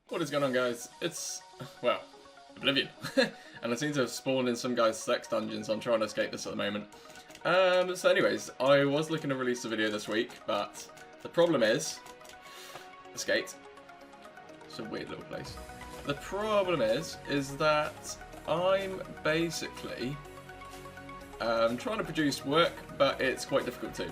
What is going on, guys? It's, well, Oblivion. And I seem to have spawned in some guy's sex dungeon, so I'm trying to escape this at the moment. So anyways, I was looking to release a video this week, but the problem is... Escaped. It's a weird little place. The problem is that I'm basically trying to produce work, but it's quite difficult to.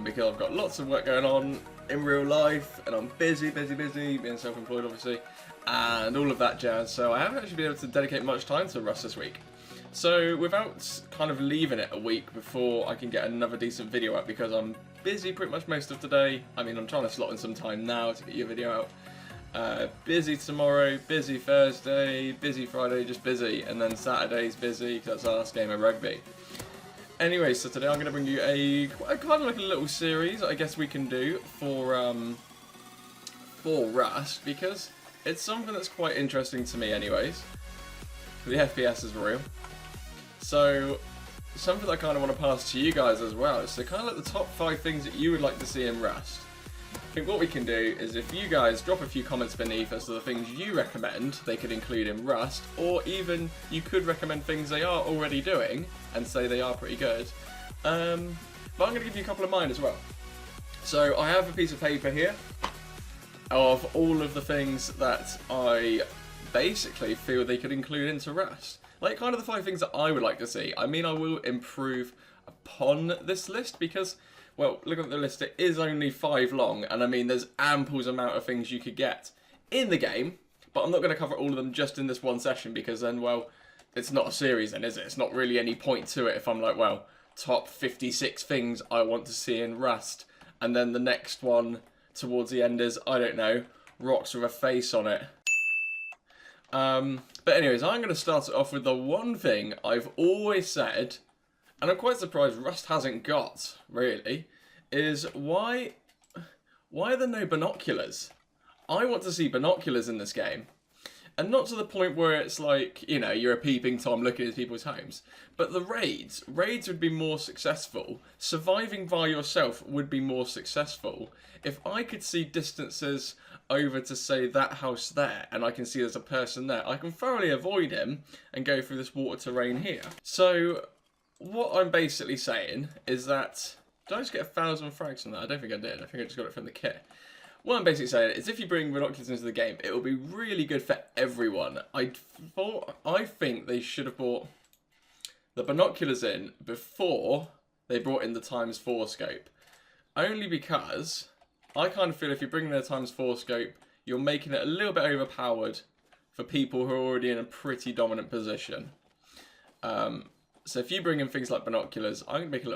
Because I've got lots of work going on in real life, and I'm busy, being self-employed obviously, and all of that jazz, so I haven't actually been able to dedicate much time to Rust this week. So without kind of leaving it a week before I can get another decent video out, because I'm busy pretty much most of today. I mean, I'm trying to slot in some time now to get your video out. Busy tomorrow, busy Thursday, busy Friday, just busy, and then Saturday's busy because that's our last game of rugby. Anyway, so today I'm going to bring you a kind of like a little series I guess we can do for Rust, because it's something that's quite interesting to me anyways. The FPS is real. So something that I kind of want to pass to you guys as well. So kind of like the top 5 things that you would like to see in Rust. I think what we can do is if you guys drop a few comments beneath as to the things you recommend they could include in Rust, or even you could recommend things they are already doing and say they are pretty good. But I'm going to give you a couple of mine as well. So I have a piece of paper here of all of the things that I basically feel they could include into Rust. Like kind of the 5 things that I would like to see. I mean, I will improve upon this list because, well, look at the list, it is only 5 long, and I mean, there's ample amount of things you could get in the game, but I'm not going to cover all of them just in this one session, because then, well, it's not a series then, is it? It's not really any point to it if I'm like, well, top 56 things I want to see in Rust, and then the next one towards the end is, I don't know, rocks with a face on it. But anyways, I'm going to start it off with the one thing I've always said, and I'm quite surprised Rust hasn't got, really, is why are there no binoculars? I want to see binoculars in this game. And not to the point where it's like, you know, you're a peeping Tom looking at people's homes. But the raids would be more successful. Surviving by yourself would be more successful if I could see distances over to, say, that house there, and I can see there's a person there. I can thoroughly avoid him and go through this water terrain here. So what I'm basically saying is that... Did I just get 1,000 frags from that? I don't think I did. I think I just got it from the kit. What I'm basically saying is if you bring binoculars into the game, it will be really good for everyone. I think they should have brought the binoculars in before they brought in the ×4 scope. Only because I kind of feel if you bring in the ×4 scope, you're making it a little bit overpowered for people who are already in a pretty dominant position. So if you bring in things like binoculars, I'm going to make a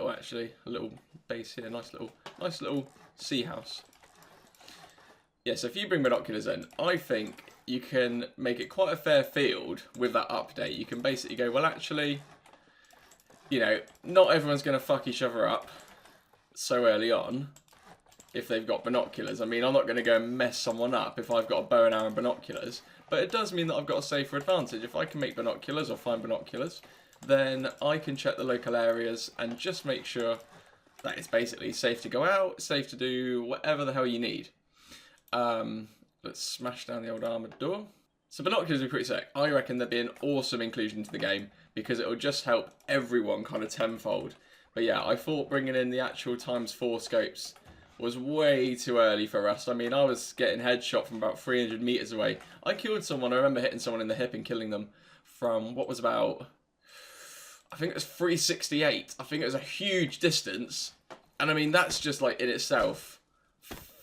little base here, nice little sea house. Yeah, so if you bring binoculars in, I think you can make it quite a fair field with that update. You can basically go, well, actually, you know, not everyone's going to fuck each other up so early on if they've got binoculars. I mean, I'm not going to go and mess someone up if I've got a bow and arrow and binoculars, but it does mean that I've got a safer advantage. If I can make binoculars or find binoculars, then I can check the local areas and just make sure that it's basically safe to go out, safe to do whatever the hell you need. Let's smash down the old armoured door. So binoculars would be pretty sick. I reckon they'd be an awesome inclusion to the game because it will just help everyone kind of tenfold. But yeah, I thought bringing in the actual ×4 scopes was way too early for Rust. I mean, I was getting headshot from about 300 meters away. I killed someone, I remember hitting someone in the hip and killing them from what was about, I think it was 368. I think it was a huge distance. And I mean, that's just like in itself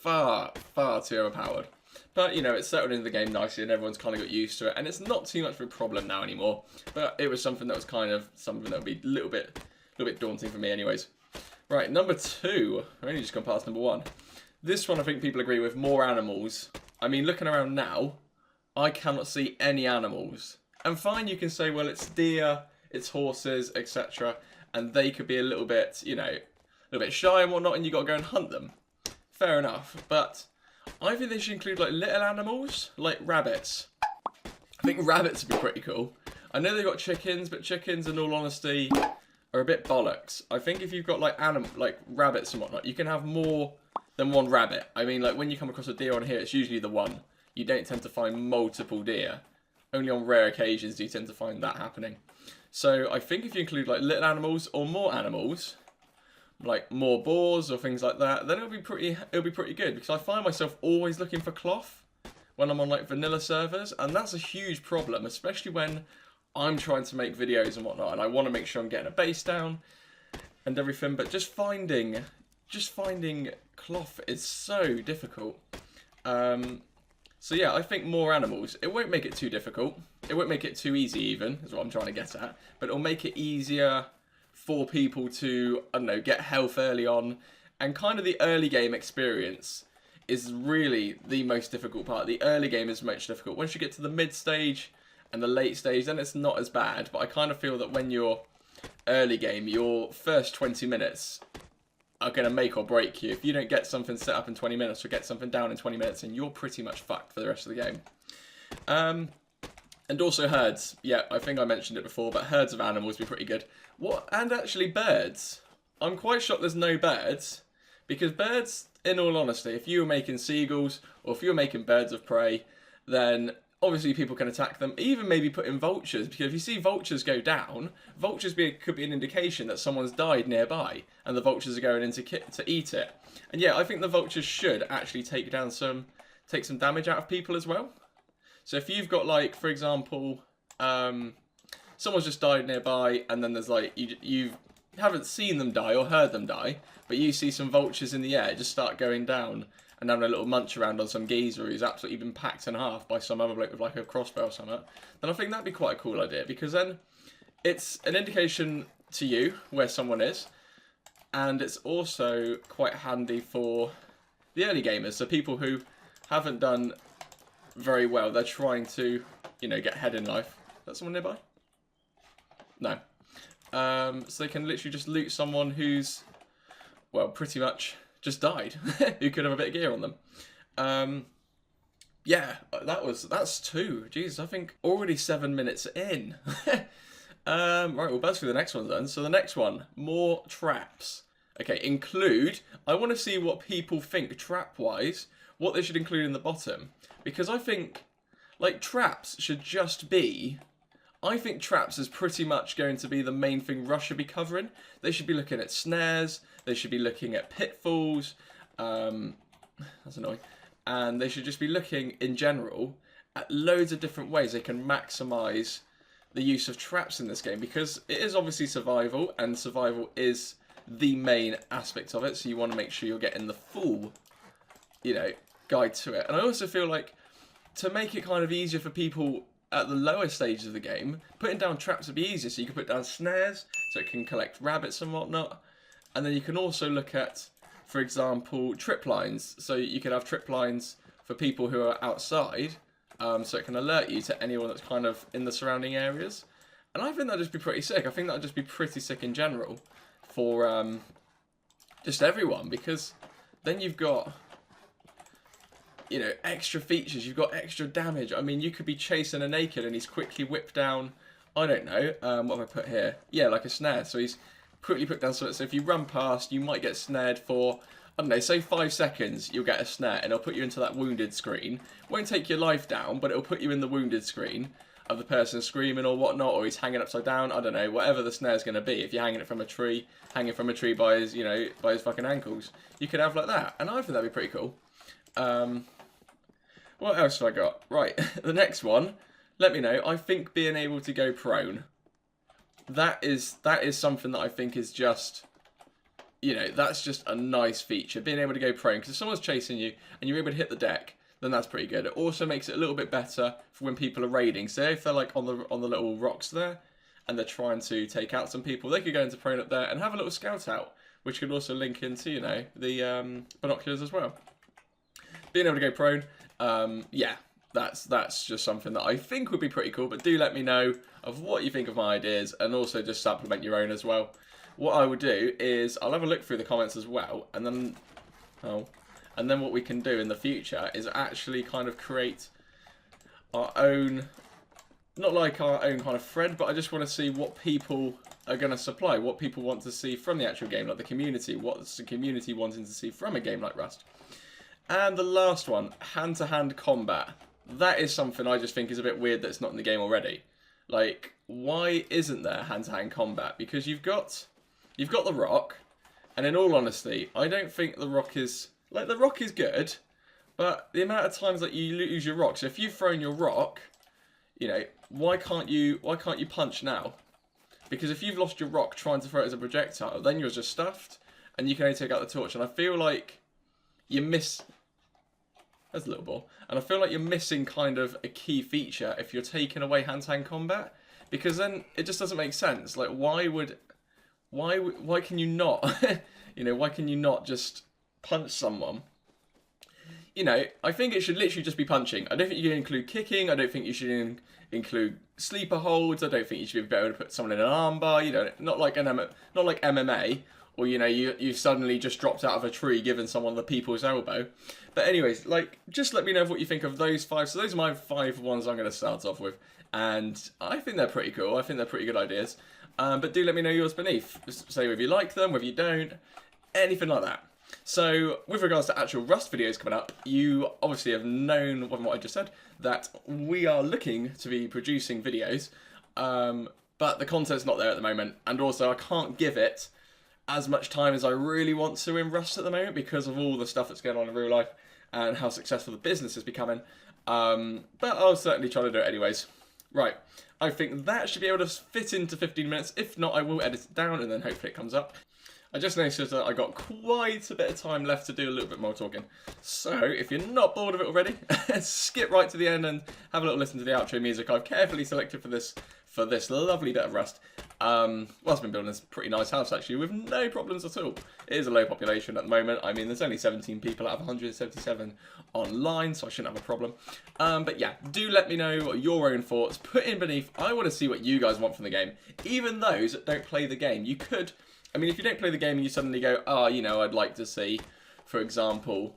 far too overpowered. But, you know, it's settled into the game nicely and everyone's kind of got used to it. And it's not too much of a problem now anymore. But it was something that was kind of something that would be a little bit daunting for me anyways. Right, number 2. I've only just gone past number 1. This one I think people agree with, more animals. I mean, looking around now, I cannot see any animals. And fine, you can say, well, it's deer, it's horses, etc. And they could be a little bit, you know, a little bit shy and whatnot, and you got to go and hunt them. Fair enough, but I think they should include like little animals, like rabbits. I think rabbits would be pretty cool. I know they've got chickens, but chickens, in all honesty, are a bit bollocks. I think if you've got like rabbits and whatnot, you can have more than one rabbit. I mean, like when you come across a deer on here, it's usually the one. you don't tend to find multiple deer. Only on rare occasions do you tend to find that happening. So I think if you include like little animals or more animals, like more boars or things like that, then it'll be pretty good, because I find myself always looking for cloth when I'm on like vanilla servers, and that's a huge problem, especially when I'm trying to make videos and whatnot, and I want to make sure I'm getting a base down and everything, but just finding cloth is so difficult. So yeah, I think more animals. It won't make it too difficult. It won't make it too easy even, is what I'm trying to get at. But it'll make it easier for people to, I don't know, get health early on. And kind of the early game experience is really the most difficult part. The early game is most difficult. Once you get to the mid stage and the late stage, then it's not as bad. But I kind of feel that when you're early game, your first 20 minutes are going to make or break you. If you don't get something set up in 20 minutes or get something down in 20 minutes, and you're pretty much fucked for the rest of the game. And also herds. Yeah, I think I mentioned it before, but herds of animals would be pretty good. What? And actually birds. I'm quite shocked there's no birds, because birds, in all honesty, if you were making seagulls or if you were making birds of prey, then obviously people can attack them. Even maybe put in vultures, because if you see vultures go down, vultures could be an indication that someone's died nearby, and the vultures are going in to eat it. And yeah, I think the vultures should actually take some damage out of people as well. So if you've got, like, for example, someone's just died nearby, and then there's like you haven't seen them die or heard them die, but you see some vultures in the air just start going down and having a little munch around on some geezer who's absolutely been packed in half by some other bloke with like a crossbow or something, then I think that'd be quite a cool idea, because then it's an indication to you where someone is, and it's also quite handy for the early gamers, so people who haven't done very well, they're trying to, you know, get ahead in life. Is that someone nearby? No. So they can literally just loot someone who's, well, pretty much just died, who could have a bit of gear on them. Yeah, that's 2. Jesus, I think already 7 minutes in. Right, we'll buzz through the next one then. So the next one, more traps. Okay, include, I want to see what people think trap-wise, what they should include in the bottom. Because I think, like, traps should just be, I think traps is pretty much going to be the main thing Rush should be covering. They should be looking at snares, they should be looking at pitfalls, that's annoying, and they should just be looking in general at loads of different ways they can maximise the use of traps in this game, because it is obviously survival, and survival is the main aspect of it, so you want to make sure you're getting the full, you know, guide to it. And I also feel like, to make it kind of easier for people at the lower stages of the game, putting down traps would be easier, so you can put down snares, so it can collect rabbits and whatnot. And then you can also look at, for example, trip lines. So you can have trip lines for people who are outside, so it can alert you to anyone that's kind of in the surrounding areas. And I think that'd just be pretty sick. I think that'd just be pretty sick in general for just everyone, because then you've got, you know, extra features, you've got extra damage. I mean, you could be chasing a naked and he's quickly whipped down, I don't know, what have I put here? Yeah, like a snare. So he's quickly put down, so if you run past, you might get snared for, I don't know, say 5 seconds, you'll get a snare, and it'll put you into that wounded screen. Won't take your life down, but it'll put you in the wounded screen of the person screaming or whatnot, or he's hanging upside down, I don't know, whatever the snare's going to be. If you're hanging from a tree by his, you know, by his fucking ankles, you could have like that, and I think that'd be pretty cool. What else have I got? Right, the next one, let me know. I think being able to go prone, that is something that I think is just, you know, that's just a nice feature, being able to go prone, because if someone's chasing you and you're able to hit the deck, then that's pretty good. It also makes it a little bit better for when people are raiding. So if they're like on the little rocks there and they're trying to take out some people, they could go into prone up there and have a little scout out, which could also link into, you know, the binoculars as well. Being able to go prone, yeah, that's just something that I think would be pretty cool, but do let me know of what you think of my ideas, and also just supplement your own as well. What I would do is, I'll have a look through the comments as well, and then, and then what we can do in the future is actually kind of create our own, not like our own kind of thread, but I just want to see what people are going to supply, what people want to see from the actual game, like the community, what's the community wanting to see from a game like Rust. And the last one, hand-to-hand combat. that is something I just think is a bit weird that it's not in the game already. Like, why isn't there hand-to-hand combat? Because you've got the rock, and in all honesty, I don't think the rock is... Like, the rock is good, but the amount of times that you lose your rock... So if you've thrown your rock, you know, why can't you punch now? Because if you've lost your rock trying to throw it as a projectile, then you're just stuffed, and you can only take out the torch. And I feel like you miss... There's a little ball. And I feel like you're missing kind of a key feature if you're taking away hand-to-hand combat. Because then it just doesn't make sense. Like, why can you not, you know, why can you not just punch someone? You know, I think it should literally just be punching. I don't think you can include kicking. I don't think you should include sleeper holds. I don't think you should be able to put someone in an armbar. You know, not like MMA. Or, you know, you've suddenly just dropped out of a tree giving someone the people's elbow. But anyways, like, just let me know what you think of those 5. So those are my 5 ones I'm going to start off with. And I think they're pretty cool. I think they're pretty good ideas. But do let me know yours beneath. Just say whether you like them, whether you don't, anything like that. So, with regards to actual Rust videos coming up, you obviously have known from what I just said, that we are looking to be producing videos. But the content's not there at the moment. And also, I can't give it as much time as I really want to in Rust at the moment because of all the stuff that's going on in real life and how successful the business is becoming. But I'll certainly try to do it anyways. Right, I think that should be able to fit into 15 minutes. If not, I will edit it down and then hopefully it comes up. I just noticed that I got quite a bit of time left to do a little bit more talking. So, if you're not bored of it already, skip right to the end and have a little listen to the outro music I've carefully selected for this lovely bit of Rust. Well, I've been building this pretty nice house actually with no problems at all. It is a low population at the moment. I mean, there's only 17 people out of 177 online, so I shouldn't have a problem. But yeah, do let me know your own thoughts. Put in beneath. I want to see what you guys want from the game. Even those that don't play the game, you could... I mean, if you don't play the game and you suddenly go, oh, you know, I'd like to see, for example,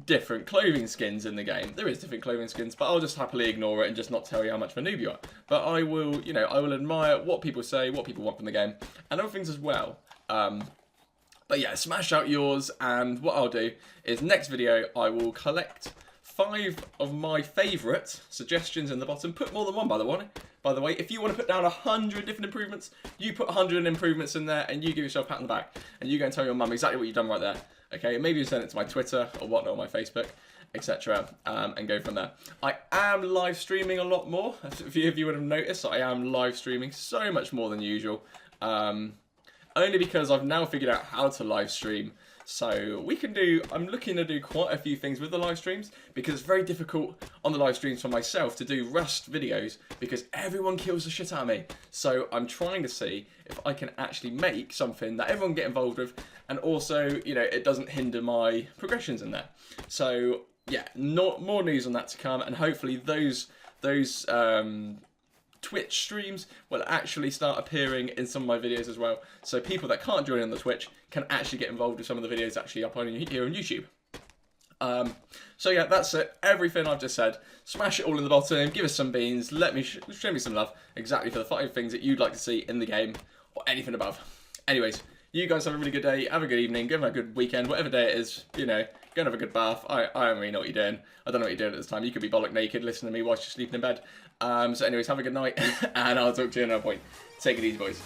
different clothing skins in the game. There is different clothing skins, but I'll just happily ignore it and just not tell you how much of a noob you are. But I will, you know, I will admire what people say, what people want from the game, and other things as well. But yeah, smash out yours, and what I'll do is next video I will collect 5 of my favourite suggestions in the bottom. Put more than one, by the way. If you want to put down 100 different improvements, you put 100 improvements in there, and you give yourself a pat on the back, and you go and tell your mum exactly what you've done right there. Okay, and maybe you send it to my Twitter or whatnot, or my Facebook, etc., and go from there. I am live streaming a lot more. A few of you would have noticed that I am live streaming so much more than usual. Only because I've now figured out how to live stream. So I'm looking to do quite a few things with the live streams because it's very difficult on the live streams for myself to do Rust videos because everyone kills the shit out of me. So I'm trying to see if I can actually make something that everyone can get involved with and also, you know, it doesn't hinder my progressions in there. So yeah, more news on that to come, and hopefully those Twitch streams will actually start appearing in some of my videos as well. So people that can't join on the Twitch can actually get involved with some of the videos actually uploading here on YouTube. So yeah, that's it. Everything I've just said. Smash it all in the bottom. Give us some beans. Let me show me some love. Exactly for the 5 things that you'd like to see in the game or anything above. Anyways, you guys have a really good day. Have a good evening. Have a good weekend. Whatever day it is, you know, go and have a good bath. I don't really know what you're doing. I don't know what you're doing at this time. You could be bollock naked listening to me whilst you're sleeping in bed. So anyways, have a good night, and I'll talk to you at another point. Take it easy, boys.